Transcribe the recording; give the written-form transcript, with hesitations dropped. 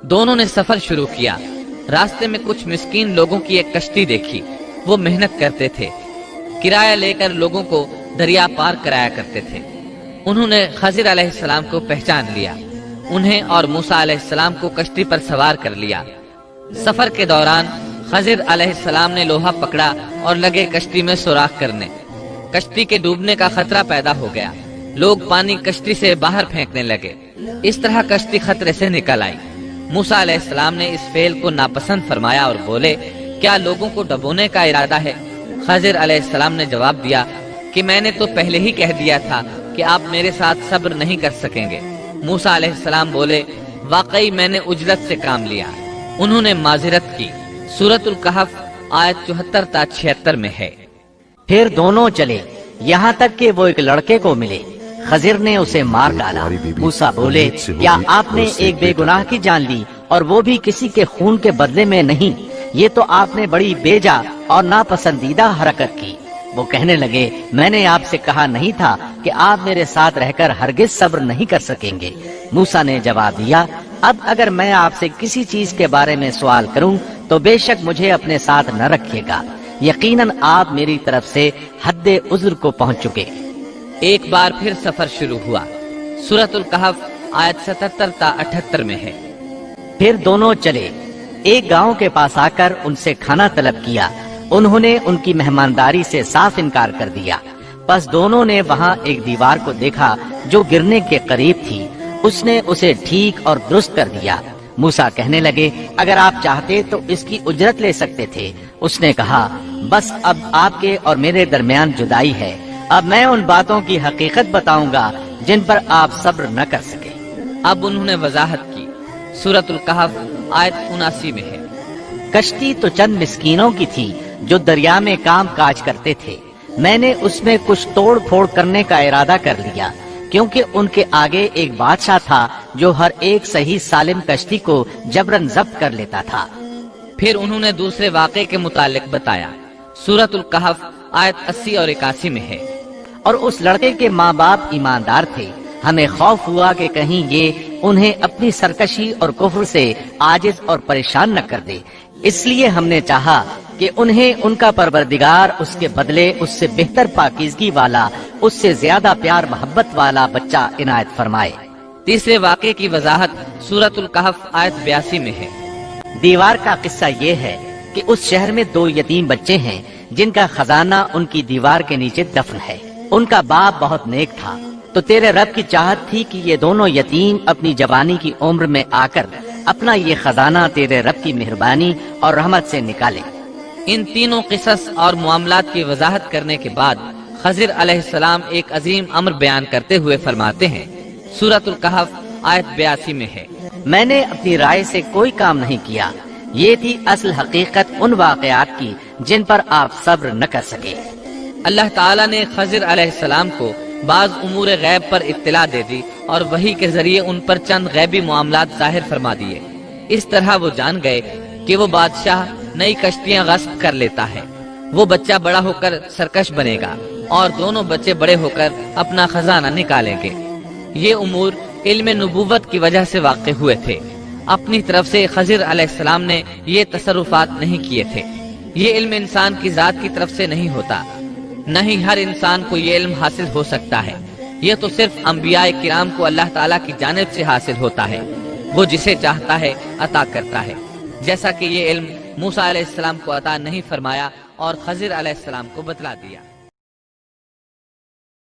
دونوں نے سفر شروع کیا۔ راستے میں کچھ مسکین لوگوں کی ایک کشتی دیکھی۔ وہ محنت کرتے تھے، کرایہ لے کر لوگوں کو دریا پار کرایا کرتے تھے۔ انہوں نے خضر علیہ السلام کو پہچان لیا، انہیں اور موسیٰ علیہ السلام کو کشتی پر سوار کر لیا۔ سفر کے دوران خضر علیہ السلام نے لوہا پکڑا اور لگے کشتی میں سوراخ کرنے۔ کشتی کے ڈوبنے کا خطرہ پیدا ہو گیا، لوگ پانی کشتی سے باہر پھینکنے لگے۔ اس طرح کشتی خطرے سے نکل آئی۔ موسیٰ علیہ السلام نے اس فعل کو ناپسند فرمایا اور بولے، کیا لوگوں کو ڈبونے کا ارادہ ہے؟ خضر علیہ السلام نے جواب دیا کہ میں نے تو پہلے ہی کہہ دیا تھا کہ آپ میرے ساتھ صبر نہیں کر سکیں گے۔ موسیٰ علیہ السلام بولے، واقعی میں نے اجرت سے کام لیا۔ انہوں نے معذرت کی۔ سورۃ الکہف آیت 74 تا 76 میں ہے۔ پھر دونوں چلے یہاں تک کہ وہ ایک لڑکے کو ملے۔ خضر نے اسے مار ڈالا۔ موسیٰ بولے، کیا آپ نے ایک بے گناہ کی جان لی اور وہ بھی کسی کے خون کے بدلے میں نہیں؟ یہ تو آپ نے بڑی بیجا اور ناپسندیدہ حرکت کی۔ وہ کہنے لگے، میں نے آپ سے کہا نہیں تھا کہ آپ میرے ساتھ رہ کر ہرگز صبر نہیں کر سکیں گے؟ موسیٰ نے جواب دیا، اب اگر میں آپ سے کسی چیز کے بارے میں سوال کروں تو بے شک مجھے اپنے ساتھ نہ رکھیے گا، یقیناً آپ میری طرف سے حد عذر کو پہنچ چکے۔ ایک بار پھر سفر شروع ہوا۔ سورۃ الکہف آیت 77 تا 78 میں ہے۔ پھر دونوں چلے، ایک گاؤں کے پاس آ کر ان سے کھانا طلب کیا۔ انہوں نے ان کی مہمانداری سے صاف انکار کر دیا۔ پس دونوں نے وہاں ایک دیوار کو دیکھا جو گرنے کے قریب تھی۔ اس نے اسے ٹھیک اور درست کر دیا۔ موسیٰ کہنے لگے، اگر آپ چاہتے تو اس کی اجرت لے سکتے تھے۔ اس نے کہا، بس اب آپ کے اور میرے درمیان جدائی ہے۔ اب میں ان باتوں کی حقیقت بتاؤں گا جن پر آپ صبر نہ کر سکے۔ اب انہوں نے وضاحت کی۔ سورۃ الکہف آیت 79 میں ہے۔ کشتی تو چند مسکینوں کی تھی جو دریا میں کام کاج کرتے تھے۔ میں نے اس میں کچھ توڑ پھوڑ کرنے کا ارادہ کر لیا، کیونکہ ان کے آگے ایک بادشاہ تھا جو ہر ایک صحیح سالم کشتی کو جبراً ضبط کر لیتا تھا۔ پھر انہوں نے دوسرے واقعے کے متعلق بتایا۔ سورۃ الکہف آیت 80 اور 81 میں ہے۔ اور اس لڑکے کے ماں باپ ایماندار تھے۔ ہمیں خوف ہوا کہ کہیں یہ انہیں اپنی سرکشی اور کفر سے عاجز اور پریشان نہ کر دے، اس لیے ہم نے چاہا کہ انہیں ان کا پروردگار اس کے بدلے اس سے بہتر پاکیزگی والا، اس سے زیادہ پیار محبت والا بچہ عنایت فرمائے۔ تیسرے واقعے کی وضاحت سورۃ الکہف آیت 82 میں ہے۔ دیوار کا قصہ یہ ہے کہ اس شہر میں 2 یتیم بچے ہیں جن کا خزانہ ان کی دیوار کے نیچے دفن ہے۔ ان کا باپ بہت نیک تھا، تو تیرے رب کی چاہت تھی کہ یہ دونوں یتیم اپنی جوانی کی عمر میں آ کر اپنا یہ خزانہ تیرے رب کی مہربانی اور رحمت سے نکالے۔ ان تینوں قصص اور معاملات کی وضاحت کرنے کے بعد خضر علیہ السلام ایک عظیم امر بیان کرتے ہوئے فرماتے ہیں۔ سورۃ الکہف آیت 82 میں ہے۔ میں نے اپنی رائے سے کوئی کام نہیں کیا، یہ تھی اصل حقیقت ان واقعات کی جن پر آپ صبر نہ کر سکے۔ اللہ تعالیٰ نے خضر علیہ السلام کو بعض امور غیب پر اطلاع دے دی اور وحی کے ذریعے ان پر چند غیبی معاملات ظاہر فرما دیے۔ اس طرح وہ جان گئے کہ وہ بادشاہ نئی کشتیاں غصب کر لیتا ہے، وہ بچہ بڑا ہو کر سرکش بنے گا اور دونوں بچے بڑے ہو کر اپنا خزانہ نکالیں گے۔ یہ امور علم نبوت کی وجہ سے واقع ہوئے تھے۔ اپنی طرف سے خضر علیہ السلام نے یہ تصرفات نہیں کیے تھے۔ یہ علم انسان کی ذات کی طرف سے نہیں ہوتا، نہ ہی ہر انسان کو یہ علم حاصل ہو سکتا ہے۔ یہ تو صرف انبیاء کرام کو اللہ تعالیٰ کی جانب سے حاصل ہوتا ہے، وہ جسے چاہتا ہے عطا کرتا ہے، جیسا کہ یہ علم موسیٰ علیہ السلام کو عطا نہیں فرمایا اور خضر علیہ السلام کو بتلا دیا۔